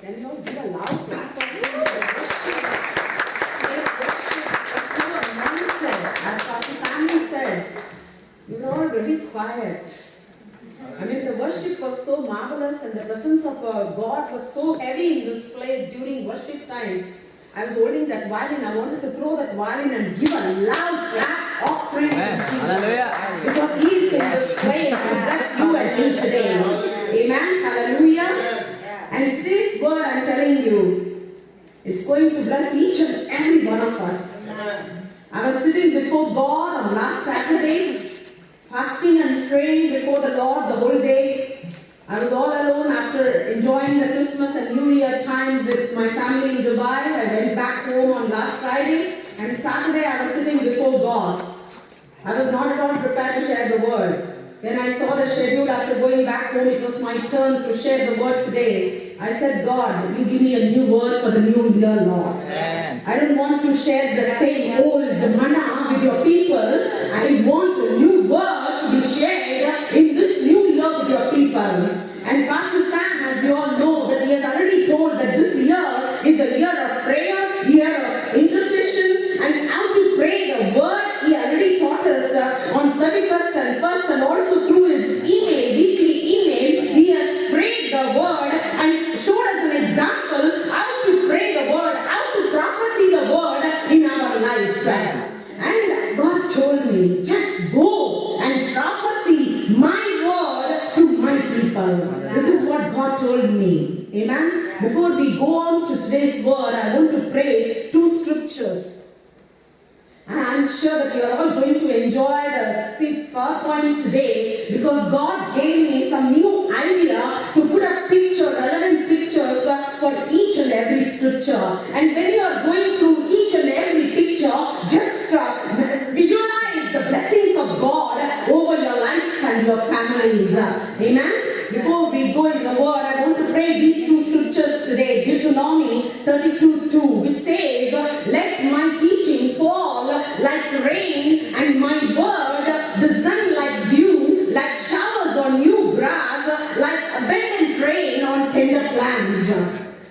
Can you give a loud clap for him? So anointed, as Pastor Sammy said. You were all very quiet. I mean, the worship was so marvelous and the presence of God was so heavy in this place during worship time. I was holding that violin. I wanted to throw that violin and give a loud clap offering to Jesus. Hallelujah. Because He is in this place to bless you and me today. Amen. Hallelujah. And today's word, I'm telling you, is going to bless each and every one of us. I was sitting before God on last Saturday, fasting and praying before the Lord the whole day. I was all alone after enjoying the Christmas and New Year time with my family in Dubai. I went back home on last Friday, and Saturday I was sitting before God. I was not at all prepared to share the word. When I saw the schedule after going back home, it was my turn to share the word today. I said, God, you give me a new word for the new year, Lord. Yes. I don't want to share the same old manna with your people. I want a new word to be shared in this new year with your people. And Pastor Sam, as you all know, that he has already told that this year is a year of prayer, year of intercession, and how to pray the word. He already taught us on 31st and 1st, and also through his weekly email, he has prayed the word and showed us an example how to pray the word, how to prophesy the word in our lives. And God told me, just go and prophesy my word to my people. This is what God told me. Amen. Before we go on to today's word, I want to pray two scriptures. And I'm sure that you are all going to enjoy the PowerPoint today because God gave me some new idea to put a picture, relevant pictures for each and every scripture. And when you are going through each and every picture, just visualize the blessings of God over your lives and your families. Amen. Before we go into the word, I want to pray these two scriptures today. Deuteronomy 32:2, which says, let my teaching fall like rain and my word descend like dew, like showers on new grass, like abundant rain on tender plants.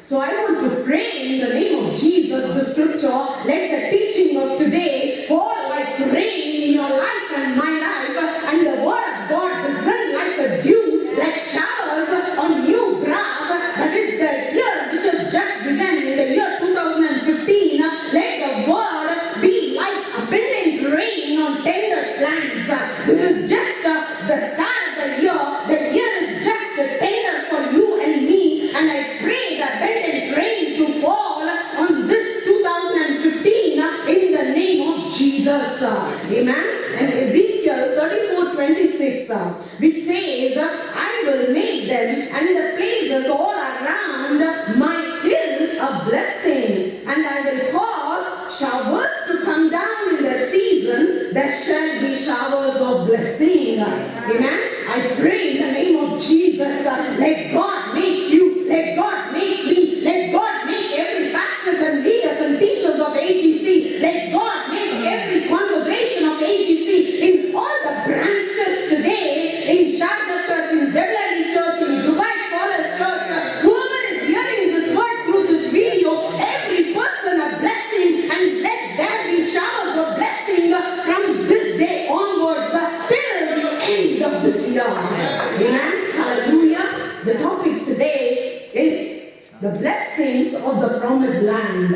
So I want to pray in the name of Jesus, the scripture, let the teaching of today fall like rain in your life and my life, and the word of God descend like a dew, like showers on new grass. That is the year which has just begun in the year 2015. Let the word be like abundant rain on tender plants. This is just the start of the year. The year is just tender for you and me, and I pray the abundant rain to fall on this 2015 in the name of Jesus. Amen. And Ezekiel 34:26, which says, I will make them and the places all around my hills a blessing, and I will cause showers to come down in their season. There shall be showers of blessing. Amen. I pray in the name of Jesus, let God make you, let God make me, let God make every pastors and leaders and teachers of AGC, let God make every congregation of AGC in all the branches today, in Sharjah Church, in Jebel Church, in Dubai Scholars Church, whoever is hearing this word through this video, every person a blessing, and let there be showers of blessing from this day onwards till the end of this year. Amen. Hallelujah. The topic today is the blessings of the promised land.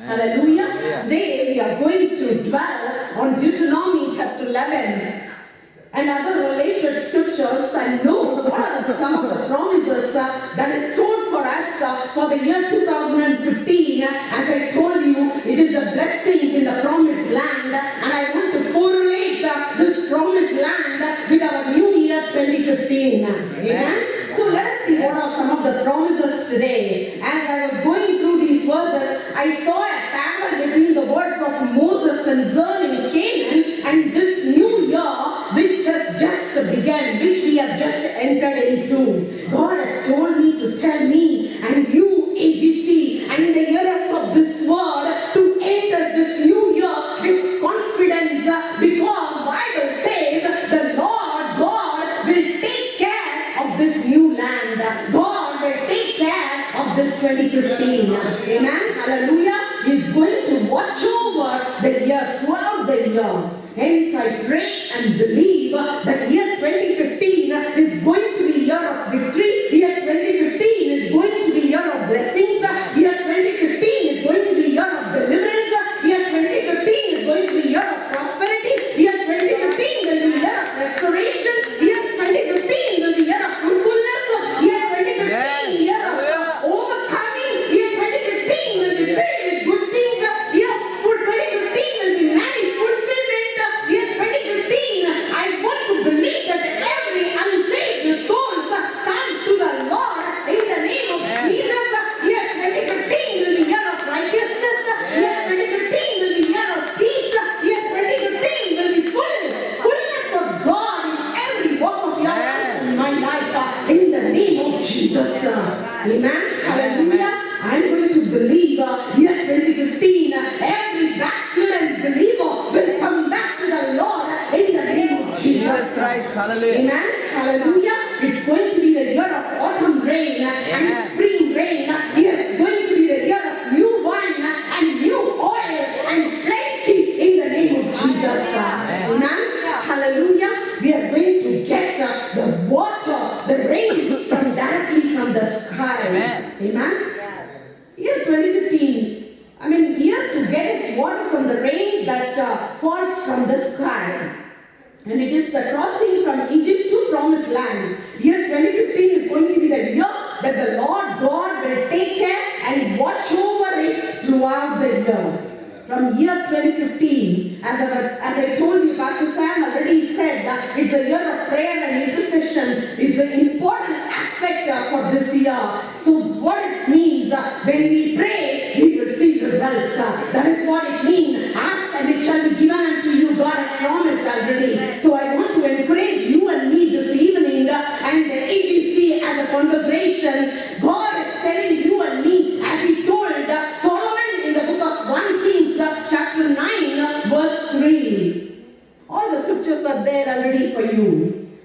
Hallelujah. Today we are going to dwell on Deuteronomy chapter 11 and other related scriptures and know what are some of the promises that is told for us for the year 2015. As I told you, it is the blessings in the promised land, and I want to correlate this promised land with our new year 2015. Amen. So let us see what are some of the promises today. As I was going through these verses, I saw a parallel between the words of Moses concerning Canaan and this new year which has just begun, which we have just entered into. God has told me to tell me and you, AGC, and the hearers of this word to enter this new year with confidence, because Bible says the Lord God will take care of this new land. God God will take care of this 2015. Amen. Hallelujah. He's going to watch over the year, throughout the year. Hence, I pray and believe that year 2015 is going to be year of victory. Year 2015 is going to be year of blessings. Year 2015 is going to be year of deliverance. Year 2015 is going to be year of prosperity. Year 2015 will be year of restoration. Year 2015 will be year of fruitfulness. Year 2015 year of overcoming. Year 2015 will be filled with good things. Year 2015 will be married fulfillment. Year 2015, I want to believe that every unsaved souls come to the Lord in the name of Jesus. Year 2015 will be year of righteousness. Year 2015 will be year of peace. Year 2015 will be fullness of God in every walk of your life, in my life, in the name of Jesus. Amen. Hallelujah. I'm going to believe year 2015, every backslidden believer will come back to the Lord in the name of Jesus Christ. Hallelujah. Amen. Hallelujah. It's going to be the year of autumn rain and spring rain. It's going to be the year of new wine and new oil and plenty in the name of Jesus. Amen. Hallelujah. We are going to get the water, the rain directly from the sky. Amen. Year 2015, year to get its water from the rain that falls from the sky. And it is the crossing from Egypt to Promised Land. Year 2015 is going to be the year that the Lord God will take care and watch over it throughout the year. From year 2015, as I told you, Pastor Sam already said that it's a year of prayer and intercession is the important aspect for this year. So what it means, when we pray, we will see results. That is what it means. Ask and it shall be given unto you. God has promised already. So I want to encourage you and me this evening and the agency as a congregation. God is telling you and me, as he told Solomon in the book of 1 Kings chapter 9 verse 3. All the scriptures are there already for you.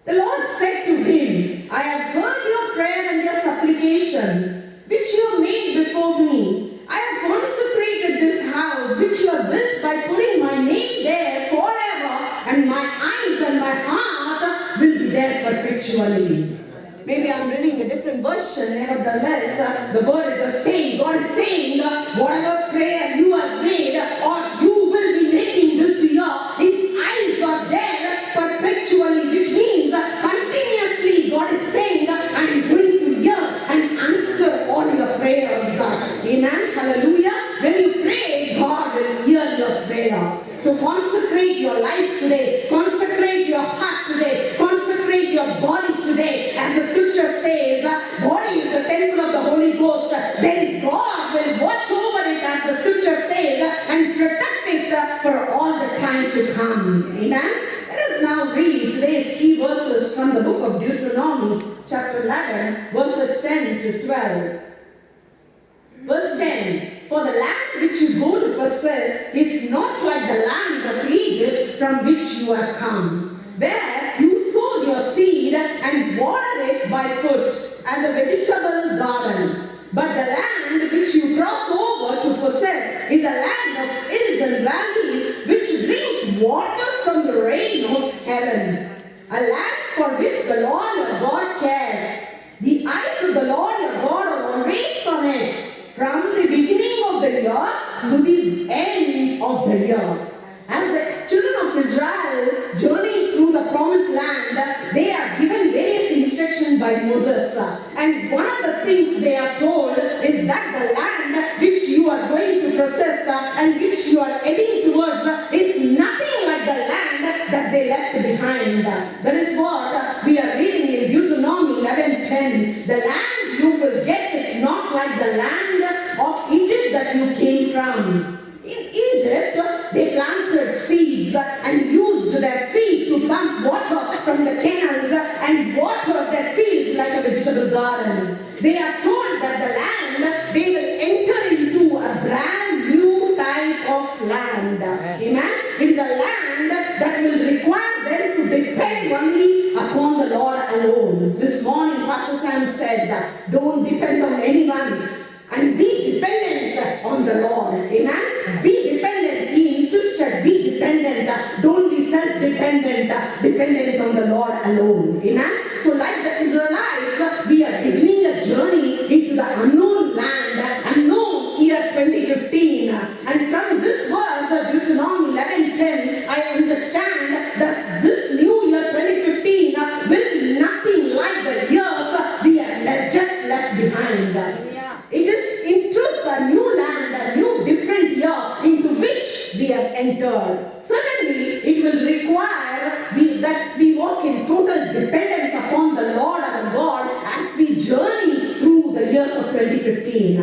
The Lord said to him, I have heard your prayer and your supplication, which you have made before me. I have consecrated this house, which you have built by putting my name there forever, and my eyes and my heart will be there perpetually. Maybe I'm reading a different version, nevertheless, the word is the same. God is saying, whatever prayer you have made or you will be making this year, His eyes are there perpetually, which means continuously God is saying, I'm going to hear and answer all your prayers. Amen. Hallelujah. When you pray, God will hear your prayer. So consecrate your life today. Consecrate your heart today. Consecrate your body today. As the scripture says, body is the temple of the Holy Ghost. Then God will watch over it, as the scripture says, and protect it for all the time to come. Amen. Let us now read today's key verses from the book of Deuteronomy, chapter 11, verses 10 to 12. Verse 10. For the land which you go to possess is not like the land of Egypt from which you are come, where you sowed your seed and watered it by foot as a vegetable garden. But the land which you cross over to possess is a land of hills and valleys, which brings water from the rain of heaven. A land for which the Lord your God cares. The eyes of the Lord your God are always on it, from the beginning of the year to the end of the year. As the children of Israel journey through the promised land, they are given various instructions by Moses. And one of the things they are told is that the land which you are going to possess and which you are heading towards is nothing like the land that they left behind. That is what we are reading in Deuteronomy 11:10. The land you will get is not like the land of Egypt that you came from. In Egypt, they planted seeds and used their feet to pump water from the canals and water their fields like a vegetable garden. They are told that the land, they will enter into a brand new type of land. Amen? It is a land that will require them to depend only upon the Lord alone. This morning, Pastor Sam said that don't depend on anyone and be dependent on the Lord. Amen? Be dependent. He insisted, be dependent. Don't be self-dependent. Dependent on the Lord alone. Amen? So like the Israelites, we are beginning a journey into the unknown land, unknown year 2015. And from this verse, Deuteronomy 11:10, I understand that this new year 2015 will be nothing like the years we have just left behind. It is in truth a new land, a new different year into which we have entered. Certainly, it will require that we walk in total dependence upon the Lord our God as we journey through the years of 2015.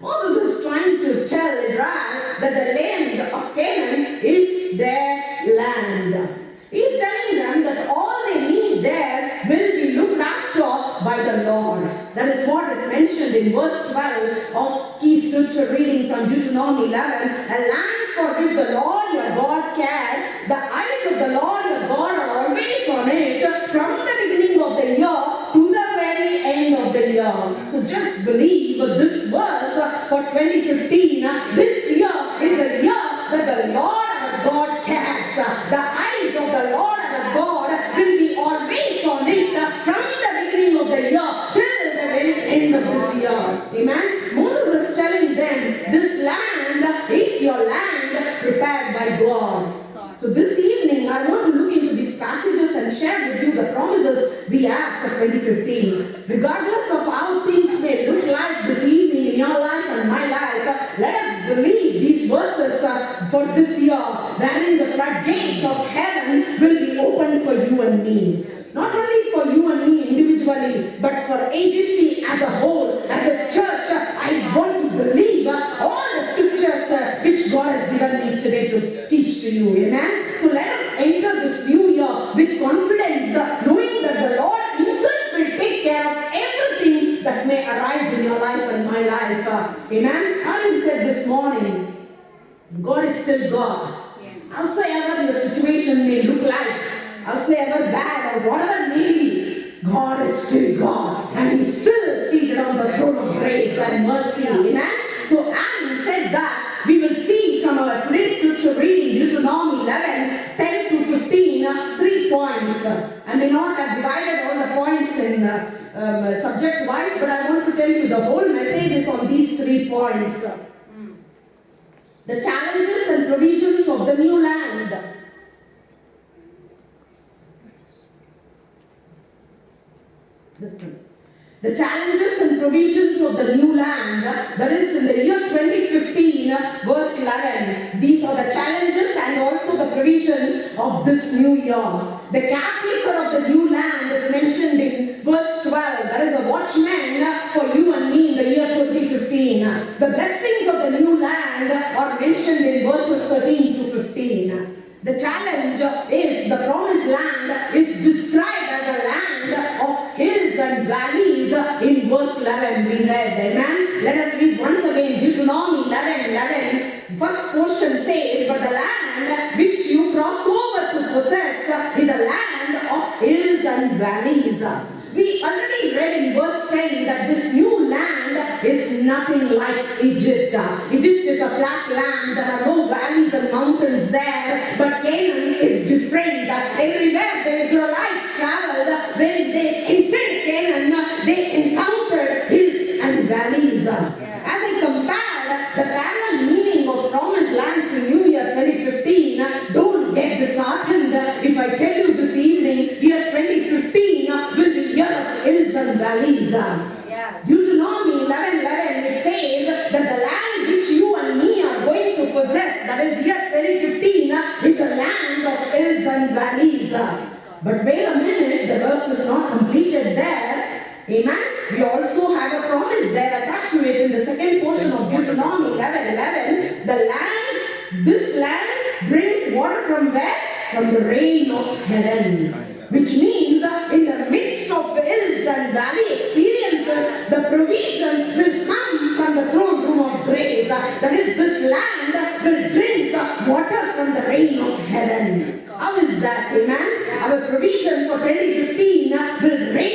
Moses is trying to tell Israel that the land of Canaan is their land. He is telling them that all they need there will be looked after by the Lord. That is what is mentioned in verse 12 of key scripture reading from Deuteronomy 11. A land for which the Lord your God cares, the eyes of the Lord your God are always on it, from the beginning of the year to the very end of the year. So just believe this verse for 2015. This year is the year that the Lord our God cares. The eyes of the Lord our God will be always on it from the beginning of the year till the very end of this year. Amen. Moses is telling them this land is your land prepared by God. So this evening I want to look into these passages and share with you the promises we have for 2015. Regardless of how things may look like this evening in your life and my life, let us believe these verses for this year, wherein the floodgates of heaven will be opened for you and me. Not only for you and me individually, but for AGC as a whole, as a church. I want to believe all the scriptures which God has given me today to teach to you. Amen? So let us enter this new year with confidence, knowing that the Lord Himself will take care of everything that may arise in your life and my life. Amen? Having said this morning, God is still God. Yes. Howsoever your situation may look like, howsoever bad or whatever it may be, God is still God. And He's still seated on the throne of grace and mercy. Amen? So having said that, we will see from our today's scripture reading, Deuteronomy 11, 10 to 15, 3 points. I may not have divided all the points in subject-wise, but I want to tell you the whole message is on these 3 points. The challenges and provisions of the new land. This one. The challenges and provisions of the new land, that is in the year 2015, verse 11. These are the challenges and also the provisions of this new year. The caretaker of the new land is mentioned in verse 12. That is a watchman for you and me in the year 2015. The blessings of the new land are mentioned in verses 13 to 15. The challenge is the promised land is described as a land of hills and valleys in verse 11 we read. Amen. Let us read once again Deuteronomy 11:11. First portion says, but the land which you cross over to possess is a land of hills and valleys. We already read in verse 10 that this new land is nothing like Egypt. Egypt is a flat land. There are no valleys and mountains there. But Canaan is different. Everywhere the Israelites traveled, when they entered Canaan, they encountered hills and valleys. As I compared the parallel meaning of promised land to New Year 2015, don't get disheartened if I tell you this evening, year 2015 will be year of hills and valleys. Yes. Deuteronomy 11:11, it says that the land which you and me are going to possess, that is year 2015, is a land of hills and valleys. But wait a minute, the verse is not completed there. Amen. We also have a promise there attached to it in the second portion of Deuteronomy 11:11. The land, this land brings water from where? From the rain of heaven. Which means in the midst of the hills and valley experiences, the provision will come from the throne room of grace. That is, this land will drink water from the rain of heaven. How is that? Amen? Our provision for 2015 will rain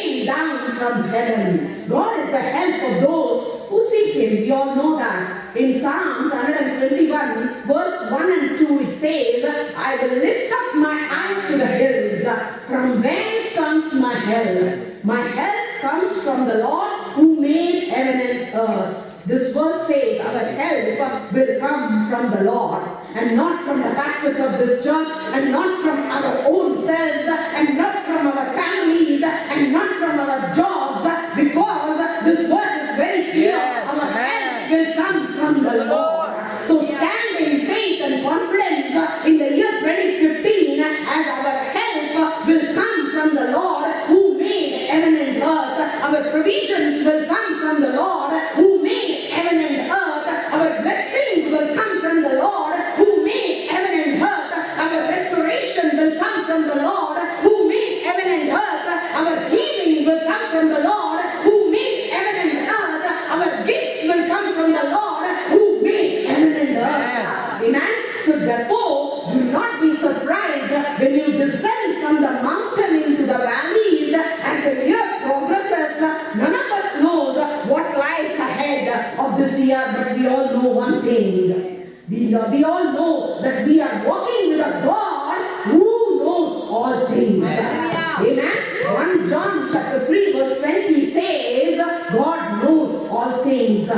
from heaven. God is the help of those who seek Him. We all know that. In Psalms 121, verse 1 and 2, it says, I will lift up my eyes to the hills. From whence comes my help? My help comes from the Lord who made heaven and earth. This verse says our help will come from the Lord and not from the pastors of this church and not from our own selves and not from our families and not from our jobs, because this verse is very clear. Our help will come from the Lord. So stand in faith and confidence in the year 2015 as our help will come from the Lord who made heaven and earth. Our provisions will come from the Lord who made heaven and earth. Our blessings will come from the Lord who made heaven and earth. Our restoration will come from the Lord who made heaven and earth. Our healing will come from the Lord who made heaven and earth. Our gifts will come from the Lord who made heaven and earth. Amen. So therefore, do not be surprised when you descend from the mountain into the valleys as the year progresses. None of us knows what lies ahead of this year, but we all know one thing. We all know that we are walking with a God who knows all things. Amen. 1 John chapter 3 verse 20 says, God knows all things.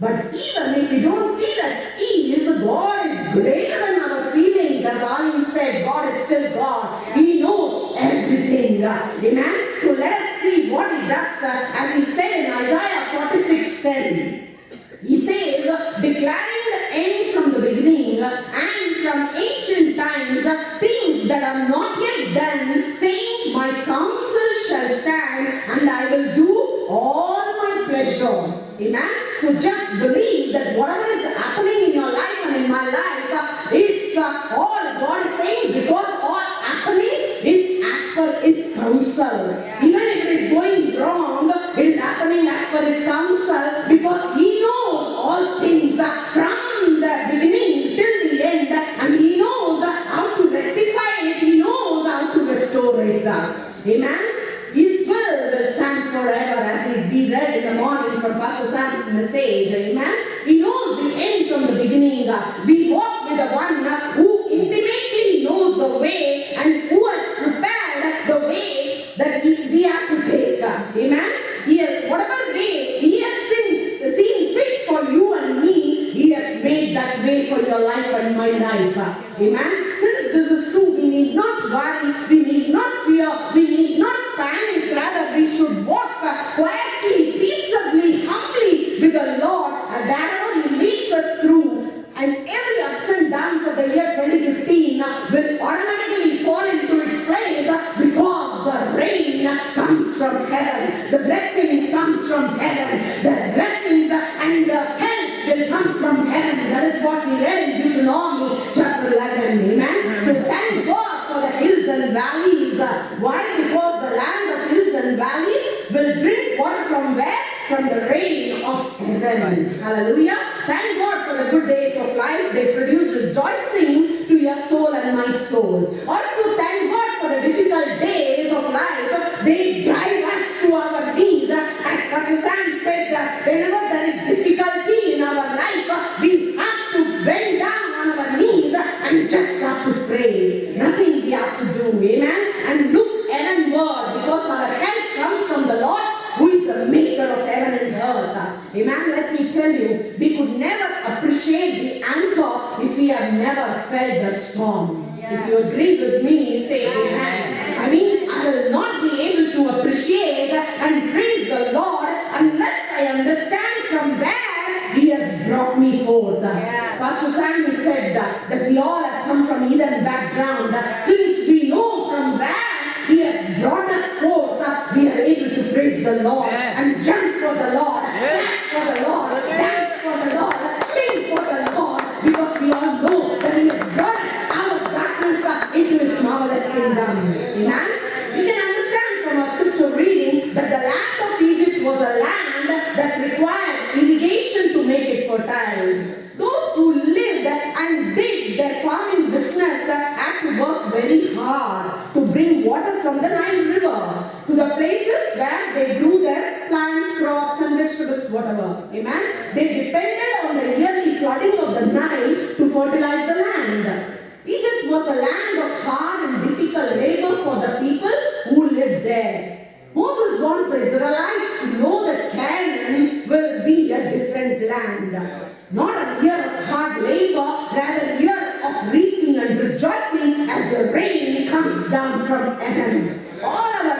But even if you don't feel at ease, God is greater than our feelings. As Ali said, God is still God. He knows everything. Amen. So let us see what He does. As He said in Isaiah 46:10. He says, declaring the end from the beginning and from ancient times, things that are not yet done, saying, my counsel shall stand and I will do all my pleasure. Amen. So just believe that whatever is happening in your life and in my life is all God is saying, because all happenings is as per His counsel. Even if it is going wrong, it is happening as per His counsel, because He knows all things from the beginning till the end, and He knows how to rectify it. He knows how to restore it. Amen. His will stand forever, as we read in the morning from Pastor Sam's message. Amen. He knows the end from the beginning. We walk with the one who intimately knows the way and who has prepared the way that we have to take. Amen. Whatever way He has seen fit for you and me, He has made that way for your life and my life. Amen. Since this is true, we need not worry, we need not fear, we need not panic. Rather, we should walk quietly, peaceably, humbly with the Lord, and wherever He leads us through. And every ups and downs of the year 2015 will automatically fall into its place, because the rain comes from heaven, the blessings comes from heaven, the blessings and the help will come from heaven. That is what we read in Deuteronomy chapter 11. Amen. So thank God for the hills and valleys. Why? Because the land of hills and valleys will bring water from where? From the rain of heaven. Hallelujah. Thank God for the good days of life. They produce rejoicing to your soul and my soul. Also thank God for the difficult days of life. They drive us to our knees. As Pastor Sam said, that whenever there is difficulty in our life, we have to bend down on our knees and just have to pray. Nothing we have to do. Amen. And look heavenward, because our help comes from the Lord, who is the maker of heaven and earth. Amen. Let me tell you, we could never appreciate the anchor if we have never felt the storm. If you agree with me, say amen. I mean, I will not be able to appreciate and praise the Lord unless I understand from where He has brought me forth. Pastor Samuel said that we all have come from Eden background. Since we know from where He has brought us forth, we are able to praise the Lord and jump for the Lord, clap for the Lord, dance for the Lord, sing for the Lord, because we all know that He has brought us out of darkness into His marvelous kingdom. Amen. We can understand from our scripture reading that the land of Egypt was a land that required irrigation to make it fertile. Those who lived and did their farming business had to work very hard to bring water from the Nile River to the places places where they grew their plants, crops and vegetables, whatever. Amen. They depended on the yearly flooding of the Nile to fertilize the land. Egypt was a land of hard and difficult labor for the people who lived there. Moses wants the Israelites to know that Canaan will be a different land. Not a year of hard labor, rather a year of reaping and rejoicing as the rain comes down from heaven. All our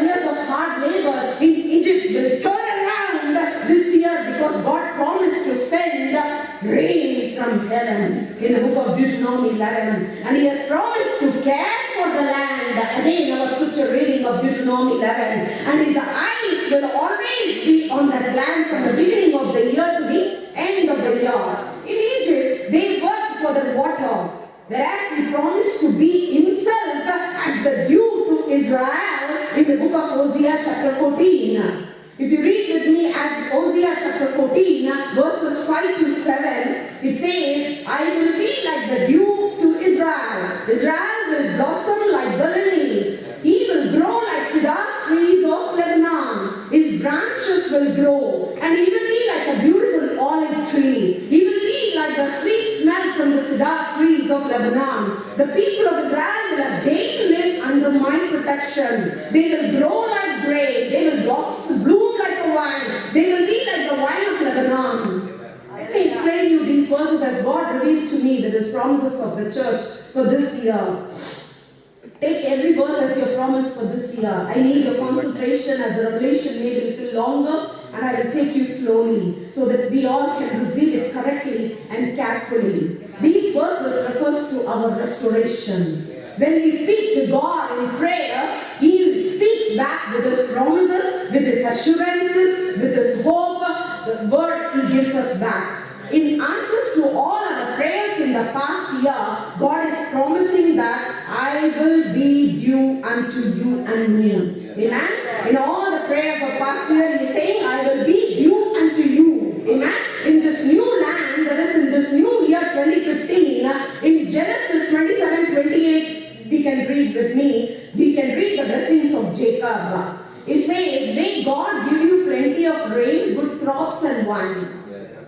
years of hard labor in Egypt will turn around this year because God promised to send rain from heaven in the book of Deuteronomy 11. And He has promised to care for the land. Again, our scripture reading of Deuteronomy 11. And His eyes will always be on that land from the beginning of the year to the end of the year. In Egypt, they worked for the water, whereas He promised to be Himself as the dew to Israel in the book of Hosea chapter 14. If you read with me as Hosea chapter 14, verses 5 to 7, it says, I will be like the dew to Israel. Israel will blossom like the lily. He will grow like cedar trees of Lebanon. His branches will grow, and he will be like a beautiful olive tree. He will be like the sweet smell from the cedar trees of Lebanon. The people of Israel will again live under my protection. They will grow like grape. They will bloom like a wine. They will be like the wine of Lebanon. Let me explain you these verses as God revealed to me that His promises of the church for this year. Take every verse as your promise for this year. I need your concentration as the revelation may be a little longer, and I will take you slowly so that we all can receive it correctly and carefully. These verses refers to our restoration. When we speak to God in prayers, He speaks back with His promises, with His assurances, with His hope, the word He gives us back. In answers to all our prayers in the past year, God is promising that I will be due unto you and me. Amen? In all the prayers of past year, He is saying, I will be due unto you. Amen? In this new land, that is in this new year 2015, in Genesis 27:28, we can read with me, we can read the blessings of Jacob. It says, may God give you plenty of rain, good crops and wine.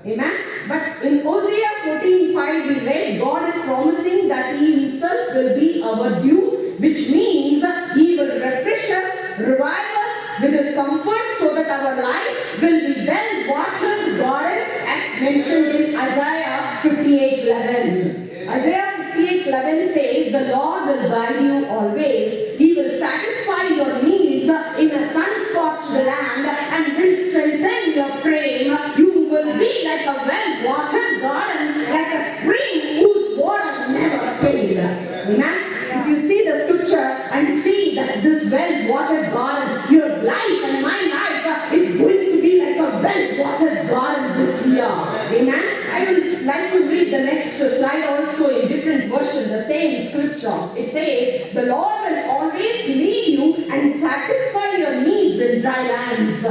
Amen. But in Hosea 14:5 we read, God is promising that He Himself will be our dew, which means He will refresh us, revive us with His comfort so that our lives will be well watered garden as mentioned in Isaiah 58:11. Isaiah 58:11 says, the Lord will guide you always. He will satisfy your needs in a sun-scorched land and will strengthen your frame. You will be like a well-watered garden, like a spring whose water never fails. Amen? If you see the scripture and see that this well-watered garden, your life and my life is going to be like a well-watered garden this year. Amen? I would like to read the next slide also in different version, the same scripture. It says, the Lord will always lead you and satisfy your needs in dry lands.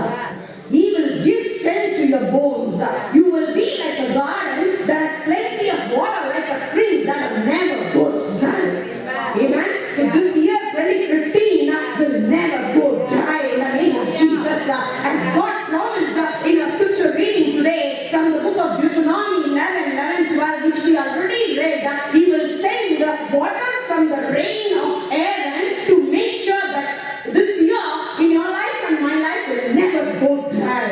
He will give strength to your bones. You will be like a garden that has plenty of water, like a spring that never goes dry. Amen? So this year 2015 will never go dry in the name of Jesus. As God promised in our scripture reading today from the book of Deuteronomy 11:12, which we already read, He will send water from the rain of heaven to make sure that this year in your life and my life will never go dry.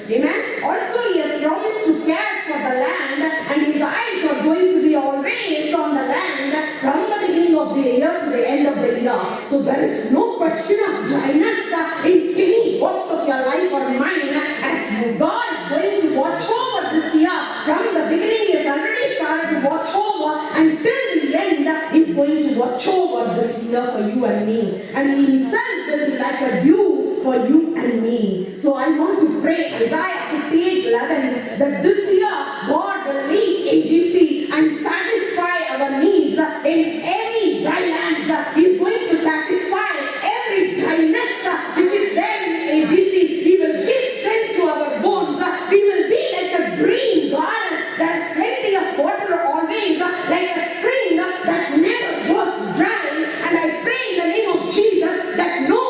Amen. Also, He has promised to care for the land, and His eyes are going to be always on the land from the beginning of the year to the end of the year. So there is no question of dryness in any works of your life or mine, as God is going to watch over this year. From the beginning, He has already started to watch over until the end. He's going to watch over this year for you and me, and He Himself will be like a dew for you and me. So I want to pray Isaiah 58:11 that this year God will lead AGC and satisfy our needs in any dry lands. He's going to satisfy every dryness which is there in AGC. He will give strength to our bones. We will be like a green garden that has plenty of water always, like a spring that never goes dry. And I pray in the name of Jesus that no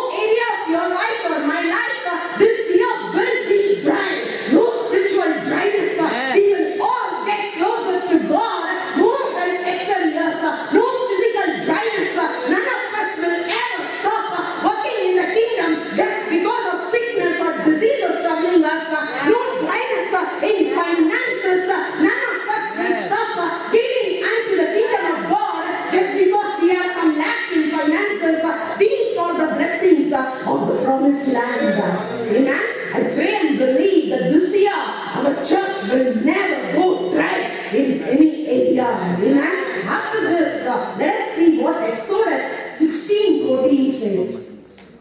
promised land. Amen. I pray and believe that this year our church will never go dry in any area. Amen. After this, let us see what Exodus 16:14 says.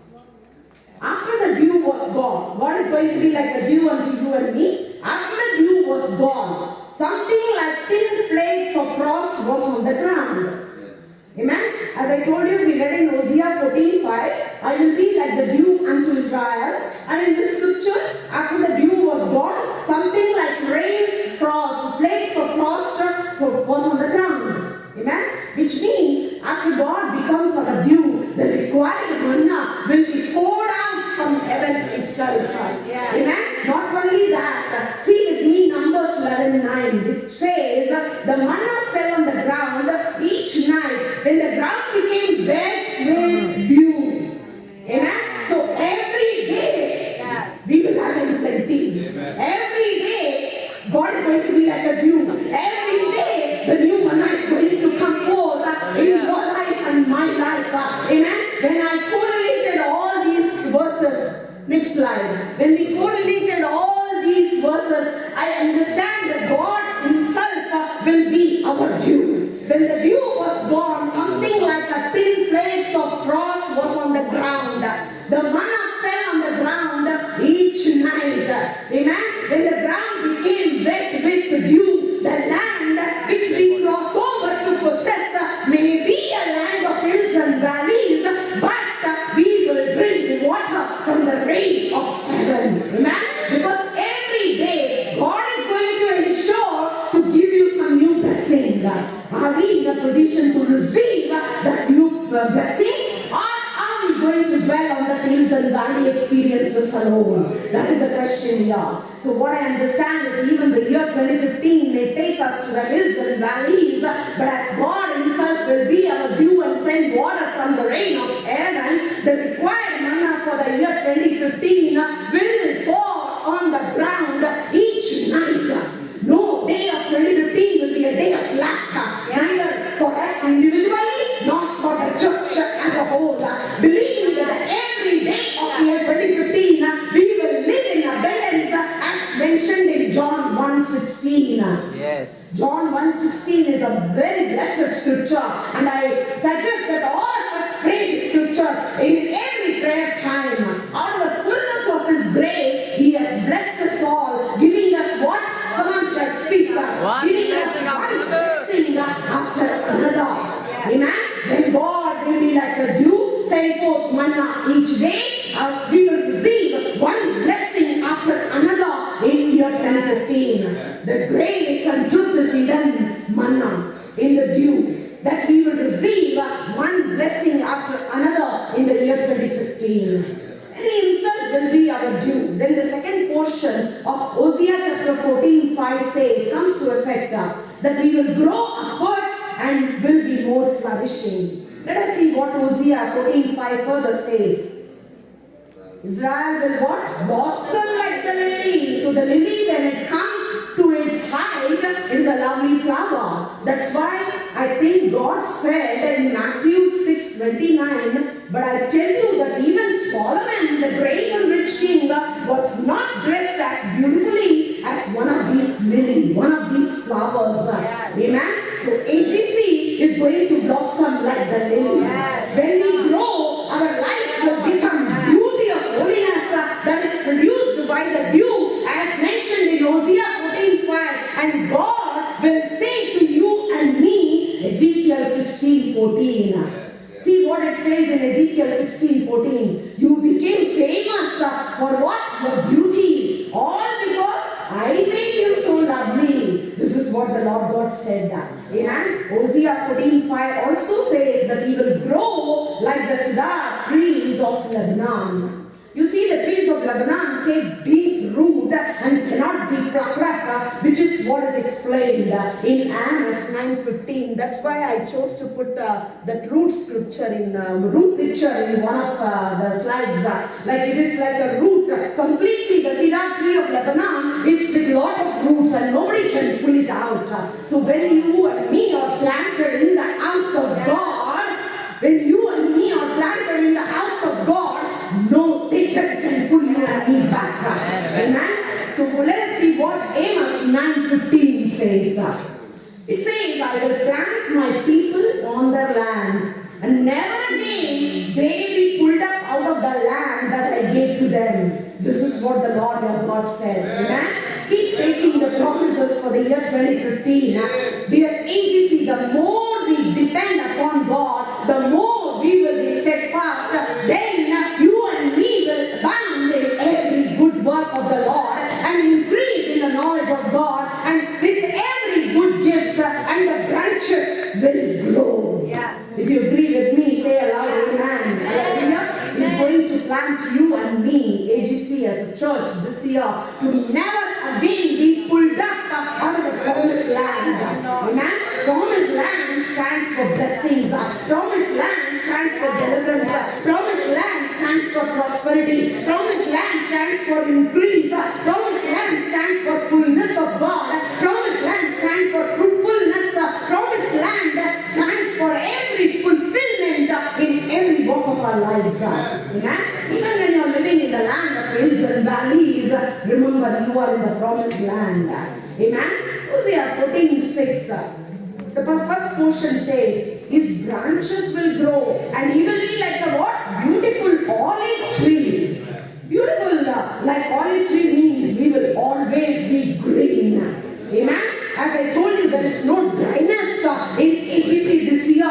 After the dew was gone, God is going to be like a dew unto you and me. After the dew was gone, something like thin flakes of frost was on the ground. Amen. As I told you, we read in Hosea 14:5, I will be like the dew unto Israel. And in this scripture, after the dew was gone, something like rain, flakes of frost was on the ground. Amen. Which means, after God becomes our dew, the required manna will be poured out from heaven itself. Yeah. Amen. Not only that, see with me Numbers 11:9, which says, the manna fell on the ground each night when the ground became wet with dew. Amen. So every day we will have in plenty. Every day God is going to be like a dew. Every day the new manna is going to come forth in your life and my life. Amen. When I correlated all these verses, next slide. When we correlated all these verses, I understand that God Himself will be our dew. When the dew was gone, something like a thin flakes of frost was on the ground. The manna fell on the ground each night. Amen. When the ground became wet with dew, the land which we cross over to possess may be a land of hills and valleys, but we will drink water from the rain of heaven. Amen. Because every day God is going to ensure to give you some new blessing. Are we in a position to receive that new blessing, or are we going to dwell on the hills and valley experiences alone? That is the question here. So what I understand is even the year 2015 may take us to the hills and valleys, but as God Himself will be our dew and send water from the rain of heaven, the required manna for the year 2015 will fall on the ground each night. No day of 2015 will be a day of lack, neither for us individually, nor for the church as a whole. Believe that every day of year 2015 we will live in abundance as mentioned in John 1:16. Yes. John 1:16 is a very blessed scripture, and I suggest that all of us pray this scripture in every prayer time. Out of the fullness of His grace, He has blessed us all, giving us what? Come on, church, speak up. Giving us one blessing after another. Amen. When God will be like a dew, send forth manna each day, we will receive one blessing after another in year 2015. The grace and truth is hidden manna in the dew, that we will receive one blessing after another in the year 2015. And He Himself will be our dew. Then the second portion of Hosea chapter 14:5 says, comes to effect that we will grow upwards and will be more flourishing. Let us see what Hosea 14:5 further says. Israel will what? Blossom like the lily. So the lily, when it comes to its height, it is a lovely flower. That's why I think God said in Matthew 6:29, but I tell you that even Solomon, the great and rich king, was not dressed as beautifully as one of these lilies, one of these flowers. Yes. Amen. So AGC is going to blossom like the lily. Yes. When we grow, our life will become beauty of holiness that is produced by the dew, as mentioned in Hosea 14:5. And God will say to you and me, Ezekiel 16:14. See what it says in Ezekiel 16:14. You became famous for what? Your beauty. All because I made you so lovely. This is what the Lord God said. Amen. Hosea 14:5 also says that He will grow like the cedar trees of Lebanon. You see, the trees of Lebanon take deep root and cannot be plucked up, which is what is explained in Amos 9:15. That's why I chose to put that root scripture in root picture in one of the slides. Like it is like a root completely. The cedar tree of Lebanon is with a lot of roots and nobody can pull it out. So when you and me are planted in the house of God, when you and me are planted in the house of God, no Satan 9:15 says, it says, I will plant my people on their land, and never again they be pulled up out of the land that I gave to them. This is what the Lord your God said. Amen. Keep taking the promises for the year 2015. Dear AGC, the more we depend upon God, the more we will be steadfast. Then you and me will abound in every good work of the Lord and increase in the knowledge of God, and with every good gift, and the branches will grow. Yes. If you agree with me, say aloud, amen. Hallelujah. He's going to plant you and me, AGC, as a church this year, to never again be pulled up out of the promised land. Amen. Promised land stands for blessings. Promised land stands for deliverance. Promised land stands for prosperity. Promised land stands for increase. Promised land stands for fullness of God. Promised land stands for fruitfulness. Promised land stands for every fulfillment in every walk of our lives. Amen. Even when you are living in the land of hills and valleys, remember you are in the promised land. Amen. Hosea 14:6. The first portion says, his branches will grow and he will be like a what? Beautiful olive tree. Beautiful, like olive tree means we will always be green. Amen. As I told you, there is no dryness in AGC this year.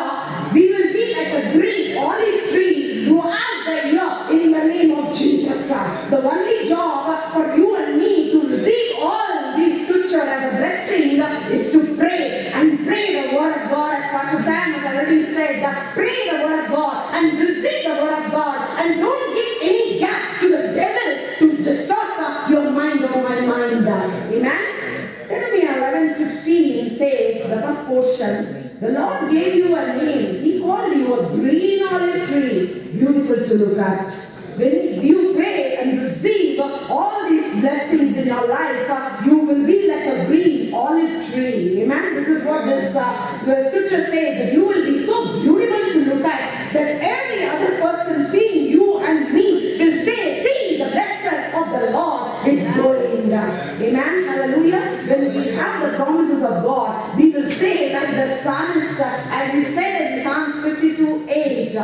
We will be like a green olive tree throughout the year in the name of Jesus. The only job for you and me to receive all these scripture as a blessing is to pray and pray the word of God, as Pastor Sam has already said. Pray the word of God and receive the word of God, and don't give any gap to the devil to distort your mind or my mind. Amen. Jeremiah 11:16 says, the first portion, the Lord gave you a name. He called you a green olive tree, beautiful to look at. When you pray and receive all these blessings in your life, you will be like a green olive tree. Amen. This is what this the scripture says, that you will be so beautiful to look at that every other person seeing you and me will say, see, the blessing of the Lord is going down. Amen. Hallelujah. When we have the promises of God, we will say like the psalmist, as he said in Psalms 52:8.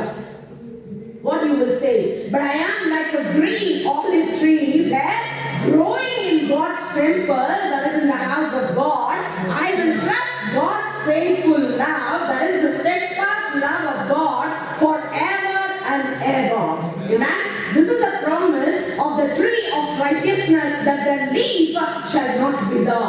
What you will say? But I am like a green olive tree where growing in God's temple, that is in the house of God, I will trust God's faithful love, that is the steadfast love of God forever and ever. Amen. This is a promise of the tree of righteousness, that the leaf shall not wither.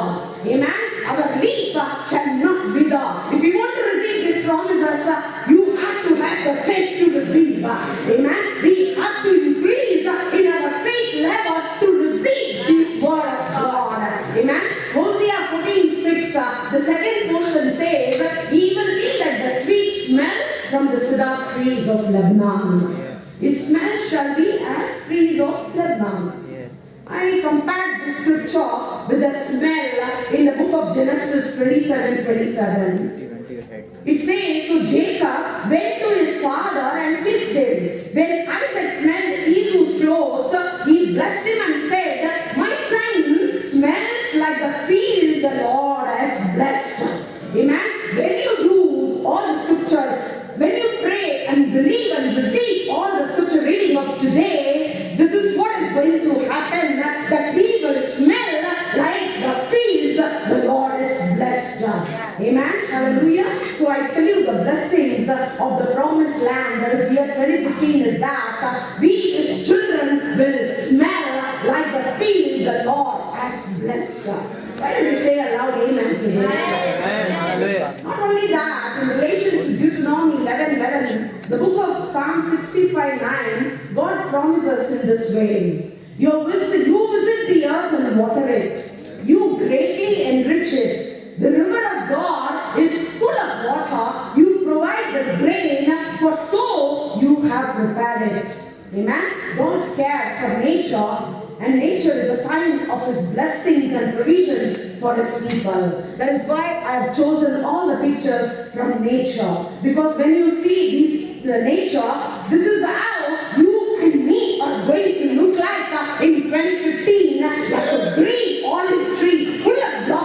Amen. Our leaf shall not wither. If you want to receive these promises, you have to have the faith to receive. Amen. We have to increase in our faith level to receive this word of God. Amen. Hosea 14:6, the second portion says, he will be like the sweet smell from the cedar trees of Lebanon. His smell shall be as trees of Lebanon. I compared the scripture with the smell in the book of Genesis 27:27. It says, so Jacob went to his father and kissed him. When Isaac smelled Esau's clothes, he blessed him and said, my son smells like the field the Lord has blessed. Amen. When you do all the scripture, when you pray and believe and receive all the scripture reading of today, this is what is going to happen, that we will smell like the fields the Lord is blessed. Amen. Hallelujah. So I tell you, the blessings of the promised land, that is year 2015, is that we as children will smell like the field the Lord has blessed. Why don't you say aloud amen to this? Amen. Not only that, in relation to Deuteronomy 11:11, the book of Psalm 65:9, God promises in this way. You visit the earth and water it. You greatly enrich it. The river of God is full of water. You provide the grain, for so you have prepared it. Amen. God's care for nature, and nature is a sign of his blessings and provisions for his people. That is why I have chosen all the pictures from nature. Because when you see nature, this is how you and me are going to look like in 2015, like a green olive tree full of blossoms.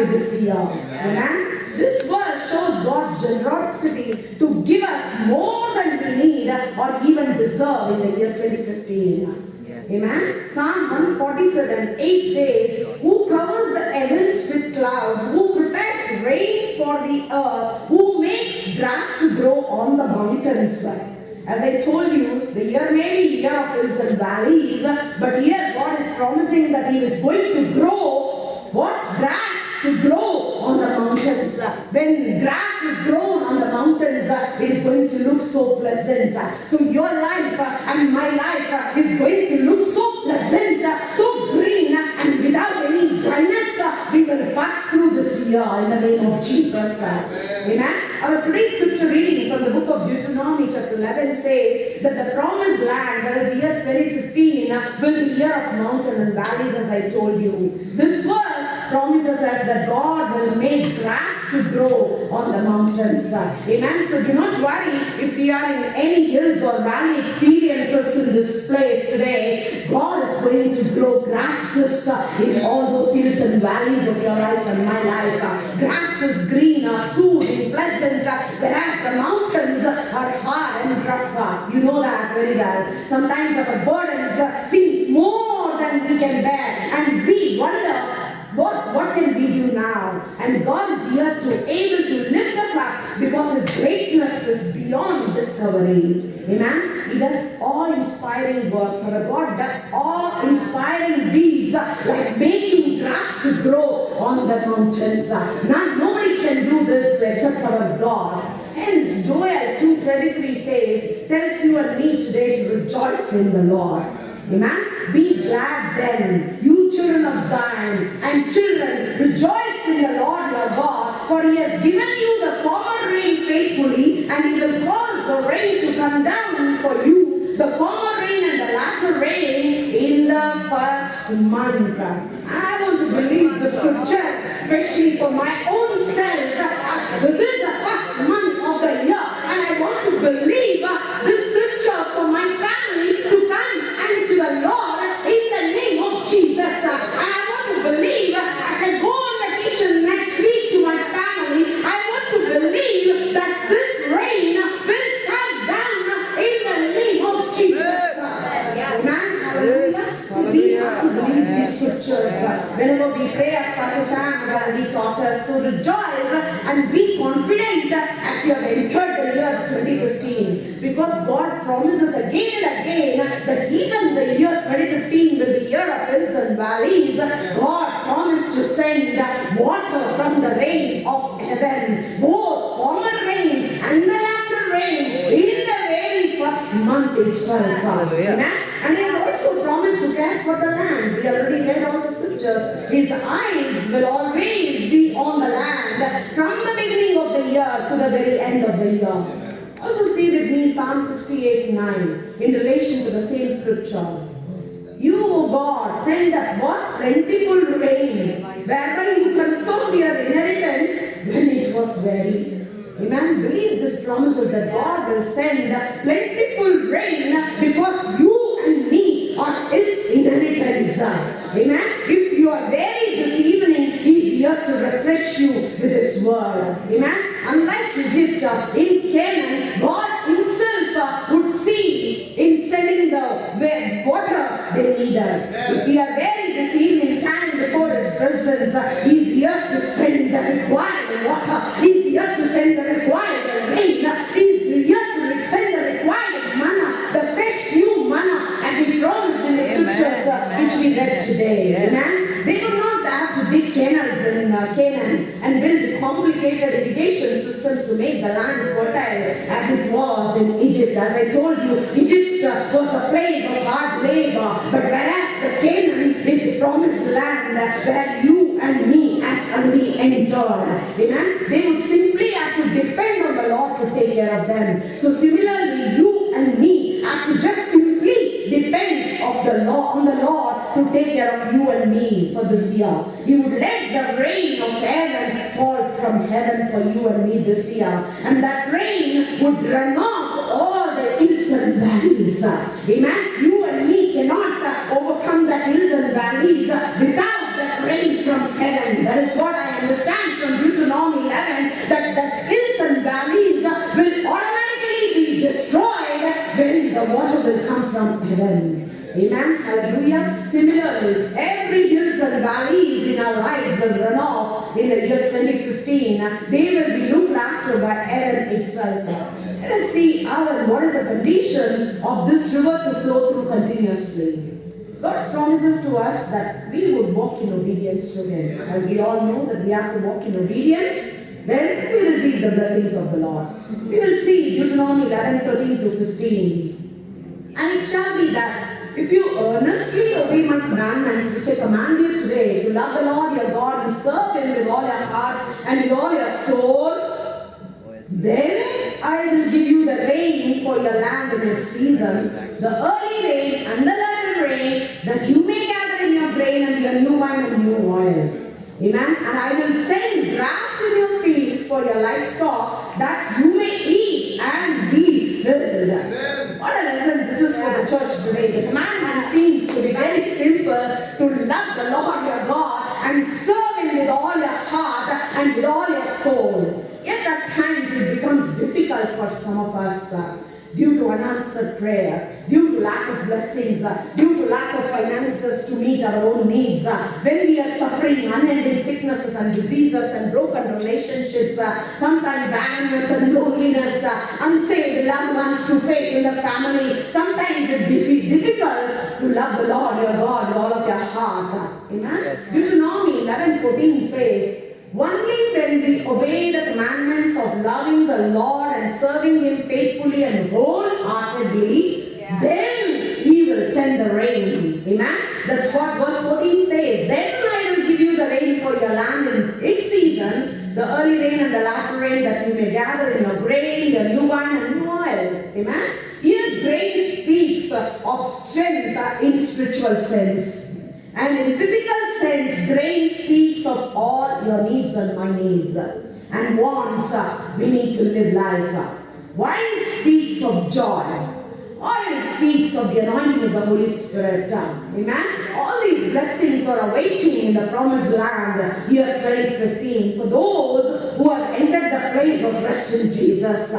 to this year. Amen. This verse shows God's generosity to give us more than we need or even deserve in the year 2015. Amen. Psalm 147, 8 says, who covers the heavens with clouds, who prepares rain for the earth, who makes grass to grow on the mountains. As I told you, the year may be a year of hills and valleys, but here God is promising that He is going to grow what? Grass to grow on the mountains. When grass is grown on the mountains, it is going to look so pleasant. So your life and my life is going to look so pleasant, so green, and without any dryness, we will pass through this year in the name of Jesus. Amen. Our today's scripture reading from the book of Deuteronomy chapter 11 says that the promised land, that is year 2015, will be year of mountain and valleys, as I told you. This verse promises us that God will make grass to grow on the mountains. Amen. So do not worry if we are in any hills or valley experiences in this place today. God is going to grow grasses in all those hills and valleys of your life and my life. Grass is green, soothing, pleasant, whereas the mountains are hard and rough. You know that very well. Sometimes our burdens seems more than we can bear, and we wonder, what can we do now? And God is here to able to lift us up because His greatness is beyond discovery. Amen. He does awe-inspiring works. Our God does awe-inspiring deeds like making grass to grow on the mountains. Nobody can do this except our God. Hence Joel 2:23 says, tells you and me today to rejoice in the Lord. Amen. Be glad then, you children of Zion, and children, rejoice in the Lord your God, for He has given you the former rain faithfully, and He will cause the rain to come down for you, the former rain and the latter rain in the first month. I want to believe the scripture, especially for my own self, as this is the first month of the year, and I want to believe this scripture for my family to come and to the Lord in the name of Jesus. And I want to believe as I go on vacation next week to my family, I want to believe that this rain will come down in the name of Jesus. Amen. Hallelujah. So we have to believe these scriptures. Whenever we pray, as Pastor Sam already taught us, to rejoice and be confident as you have entered the year 2015. Because God promises again and again that even the year 2015 will be year of hills and valleys. God promised to send water from the rain of heaven, both former rain and the latter rain, in the very first month itself. Amen. And He has also promised to care for the land. We already read all the scriptures. His eyes will always be on the land from the beginning of the year to the very end of the year. Also see with me Psalm 68:9 in relation to the same scripture. You, O God, send up what? Plentiful rain, whereby you confirmed your inheritance when it was weary. Amen. Believe this promises that God will send plentiful rain because you and me are His inheritance. Amen. If you are weary this evening, He is here to refresh you with His word. Amen. Unlike Egypt, in Canaan, God Himself would see in sending the water they needed. If we are weary this evening, standing before His presence, He is here to send the required water. He is here to send the required rain. He is here to send the required manna, the fresh new manna, as He promised in the scriptures which we read today. Amen. They would not have to dig canals in Canaan and build complicated irrigation systems to make the land fertile as it was in Egypt. As I told you, Egypt was a place of hard labor, but whereas Canaan is the promised land where you and me as we entered. Amen. They would simply have to depend on the Lord to take care of them. So similarly, you and me have to just simply depend on the Lord to take care of you and me for this year. He would let the rain of heaven fall from heaven for you and me this year. And that rain would run off all the hills and valleys. Amen. You and me cannot overcome the hills and valleys without the rain from heaven. That is what I am understand from Deuteronomy 11 that hills and valleys will automatically be destroyed when the water will come from heaven. Amen. Hallelujah. Similarly, every hills and valleys in our lives will run off in the year 2015. They will be looked after by heaven itself. Let us see what is the condition of this river to flow through continuously. God's promises to us that we would walk in obedience to Him. As we all know that we have to walk in obedience, then we receive the blessings of the Lord. We will see Deuteronomy 11:13-15. And it shall be that if you earnestly obey my commandments, which I command you today, to love the Lord your God and serve Him with all your heart and with all your soul, then I will give you the rain for your land in its season, the early rain and the latter rain, that you may gather in your grain and your new wine and new oil. Amen. And I will send grass in your fields for your livestock, that you may eat and be filled. Amen. What a lesson this is for the church today. The commandment seems to be very simple: to love the Lord your God and serve Him with all your heart and with all your soul. Yet at times it becomes difficult for some of us due to unanswered prayer, due to lack of blessings, due to lack of finances to meet our own needs, when we are suffering unending sicknesses and diseases and broken relationships, sometimes barrenness and loneliness, unsaved loved ones to face in the family. Sometimes it is difficult to love the Lord your God with all of your heart. Amen? Yes. Deuteronomy 11:14 says, only when we obey the commandments of loving the Lord and serving Him faithfully and wholeheartedly, then He will send the rain. Amen? That's what verse 14 says. Then I will give you the rain for your land in its season, the early rain and the latter rain, that you may gather in your grain, your new wine and new oil. Amen? Here grain speaks of strength in spiritual sense. And in physical sense, grain speaks of all your needs and my needs and wants. We need to live life. Wine speaks of joy. Oil speaks of the anointing of the Holy Spirit. Amen? All these blessings are awaiting in the promised land, year 2015, for those who have entered the place of rest in Jesus.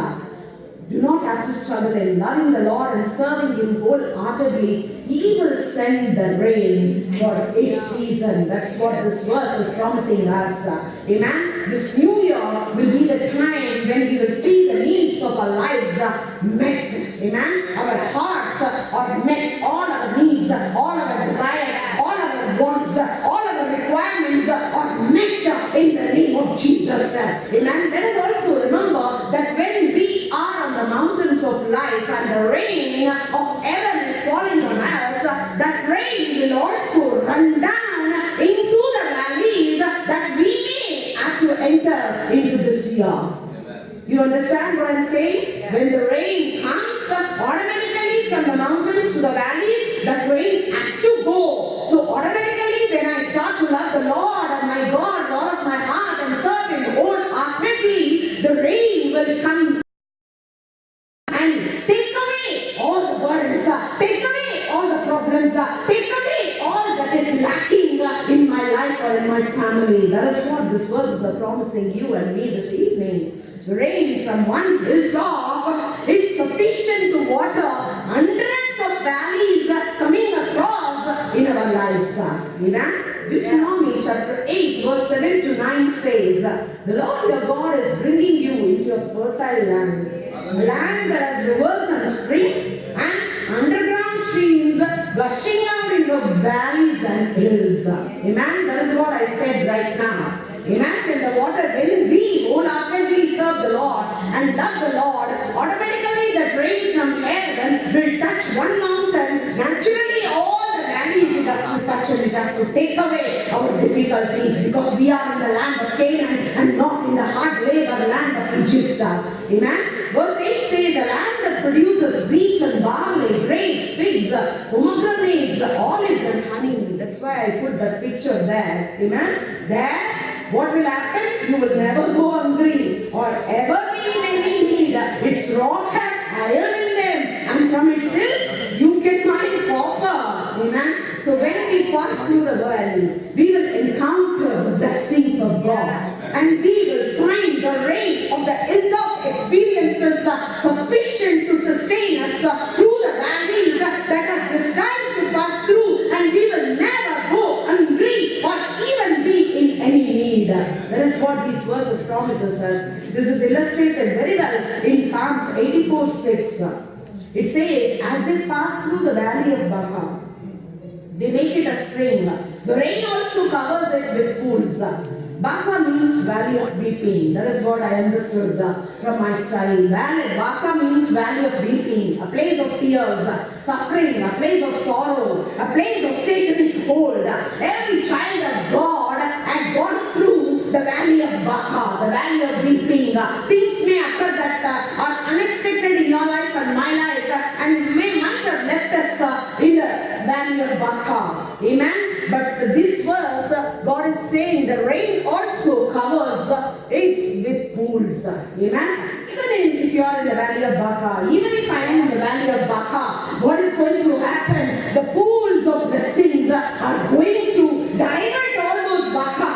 Do not have to struggle in loving the Lord and serving Him wholeheartedly. He will send the rain for each season. That's what this verse is promising us. Amen? This new year will be the time when we will see the needs of our lives met. Amen? Our hearts are met. All our needs, all our desires, all our wants, all our requirements are met in the name of Jesus. Amen? Let us also remember that when we are on the mountains of life and the rain of heaven is falling on us, that rain will also run down into the valleys that we may have to enter into this year. Amen. You understand what I'm saying? Yes. When the rain comes automatically from the mountains to the valleys, that rain has to go. So automatically when I start to love the Lord and my God with all of my heart and serve Him wholeheartedly, the rain will come and take away all the burdens, take away all the problems, take away all that is lacking in my life or in my family. That is what this verse is promising you and me this evening. The rain from one hilltop is sufficient to water hundreds of valleys coming across in our lives. Amen? Deuteronomy chapter 8 verse 7 to 9 says, the Lord your God is bringing you into a fertile land, a land that has rivers and springs and underground streams gushing out in the valleys and hills. Amen? That is what I said right now. Amen? When we wholeheartedly serve the Lord and love the Lord, automatically the rain from heaven will touch one mountain. Naturally, all the valleys it has to touch and it has to take away our difficulties, because we are in the land of Canaan and not in the hard labor land of Egypt. Amen? Verse 8 says, a land that produces wheat and barley, grapes, figs, pomegranates, olives and honey. That's why I put that picture there. Amen? There, what will happen? You will never go hungry or ever be in any need. Its rock has iron in them, and from its hills you can mine copper. Amen? So when we pass through the valley, we will encounter the blessings of God. we will find the rain of the hilltop experiences sufficient to sustain us through the valleys that are destined to pass through, and we will never go hungry or even be in any need. That is what these verses promises us. This is illustrated very well in Psalms 84:6. It says, as they pass through the valley of Baca, they make it a spring. The rain also covers it with pools. Baca means valley of weeping. That is what I understood from my study. Baca means valley of weeping, a place of tears, suffering, a place of sorrow, a place of satanic hold. Every child of God had gone through the valley of Baca, the valley of weeping. Things may occur that are unexpected in your life and my life, and might have left us in the valley of Baca. Amen. But this verse, God is saying the rain also covers it with pools. Amen. Even if you are in the valley of Baca, even if I am in the valley of Baca, what is going to happen? The pools of blessings are going to divert all those Baca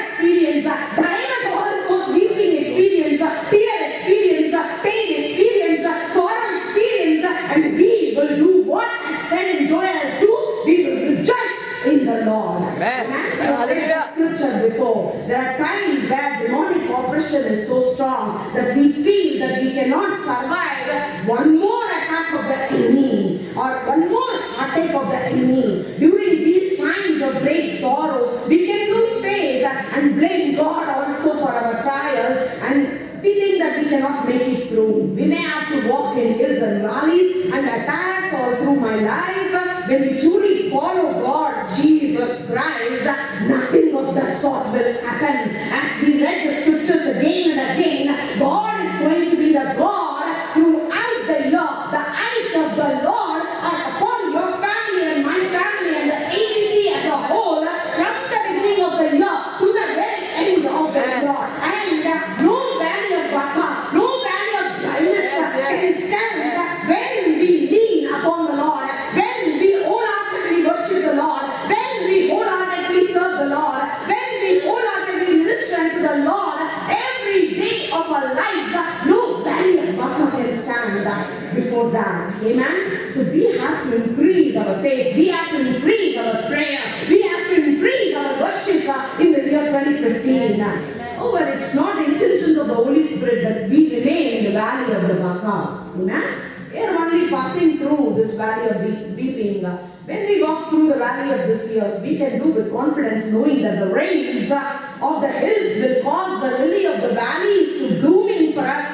experience, divert all those weeping experience, tear experience, pain experience, sorrow experience, and we will do what is said in Joel 2. We will rejoice in the Lord. Amen. I read scripture before. There are times where demonic oppression is so strong that we feel that we cannot survive one more attack of the enemy or one more attack of the enemy. During these times of great sorrow, we can lose faith and blame God also for our trials, and we think that we cannot make it through. We may have to walk in hills and valleys and attacks all through my life. When we truly follow God, Jesus Christ, nothing of that sort will happen. As we read the scriptures again and again, God is going to be the God throughout the year. The eyes of the Lord are upon your family and my family and the agency as a whole, from the beginning of the year to the very end of the year. And no valley of Baca, no valley of dryness can stand when we lean upon the Lord, when we wholeheartedly worship the Lord, when we wholeheartedly serve the Lord, when we wholeheartedly minister to the Lord every day of our lives. No valley of Baca can stand before that. Amen. So we have to increase our faith. We have to increase our prayer. We have to increase our worship in the year 2015. But it's not the intention of the Holy Spirit that we remain in the valley of the Baca. Amen. We are only passing through this valley of weeping. When we walk through the valley of this years, we can do with confidence, knowing that the rains of the hills will cause the lily of the valleys to blooming for us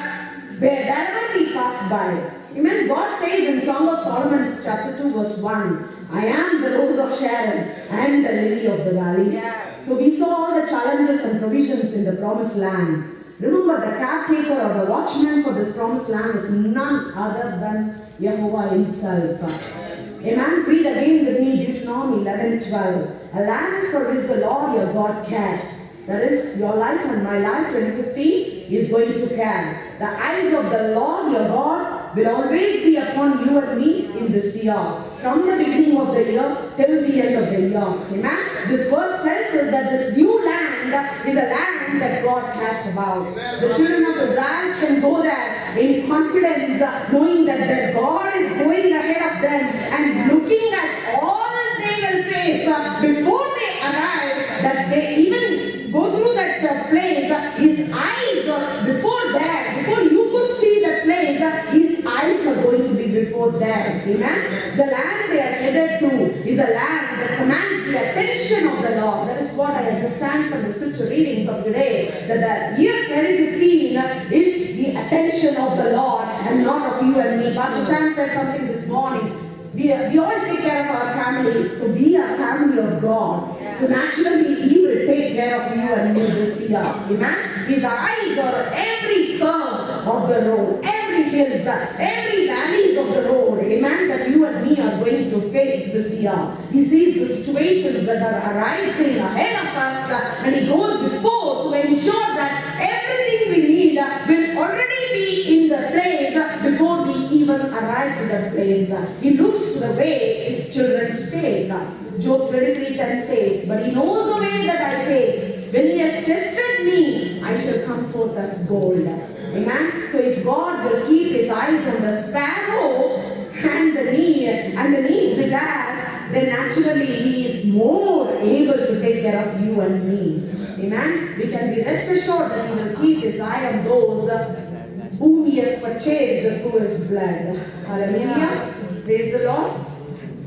wherever we pass by. Amen. God says in Song of Solomon chapter 2 verse 1, I am the rose of Sharon and the lily of the valley. Yes. So we saw all the challenges and provisions in the promised land. Remember, the caretaker or the watchman for this promised land is none other than Jehovah himself. Amen. Read again with me Deuteronomy 11:12. A land for which the Lord your God cares. That is, your life and my life 2015 is going to care. The eyes of the Lord your God will always be upon you and me in this year. From the beginning of the year till the end of the year. Amen. This verse tells us that this new land is a land that God cares about. Amen. The children of Israel can go there in confidence, knowing that their God is going ahead of them and looking at all they will face before they arrive, that they even go through that place. His eyes are before there. Before you could see that place, his eyes are going to be before there. Amen. The land they are headed to is a land that commands the attention of the Lord. That is what I understand from the scripture readings of today, that the year 2015 is the attention of the Lord and not of you and me. Pastor Sam said something this morning. We all take care of our families, so we are family of God. Yeah. So naturally, He will take care of you and me this year. Amen. His eyes are every curve of the road, every hills, every valleys of the road. Amen. That you and me are going to face this year. He sees the situations that are arising ahead of us, and He goes before to ensure that everything we need will already be in the place before we even arrive to that place. He looks to the way His children take. Job 23:10 says, but He knows the way that I take. When He has tested me I shall come forth as gold. Amen. So if God will keep his eyes on the sparrow and the needs it has, then naturally he is more able to take care of you and me. Amen. We can be rest assured that he will keep his eye on those whom he has purchased through his blood. Hallelujah. Praise the Lord.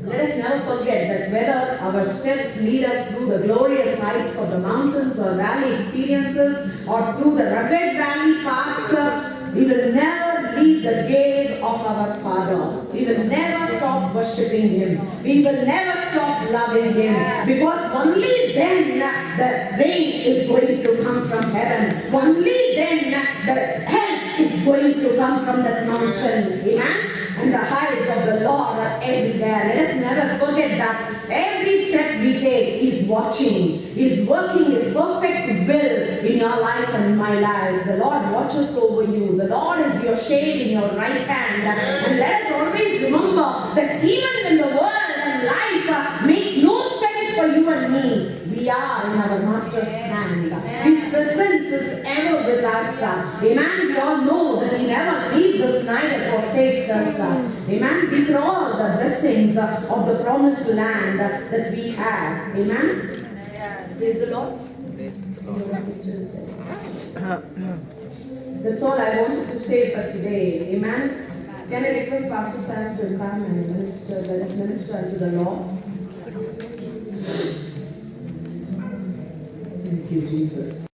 Let us never forget that whether our steps lead us through the glorious heights of the mountains or valley experiences or through the rugged valley paths, we will never leave the gaze of our Father. We will never stop worshipping him. We will never stop loving him, because only then the rain is going to come from heaven. Only then the help is going to come from that mountain. Amen. And the eyes of the Lord are everywhere. Let us never forget that every step we take is watching, is working his perfect will in your life and in my life. The Lord watches over you. The Lord is your shade in your right hand. And let us always remember that even when the world and life make no sense for you and me, we are in our Master's hand. His presence is ever with us. Amen. We all know that he never leaves us, neither forsakes us. Amen. These are all the blessings of the promised land that we have. Amen. Yes. Praise the Lord. That's all I wanted to say for today. Amen. Can I request Pastor Sam to come and minister? Let us minister unto the Lord. Thank you, Jesus.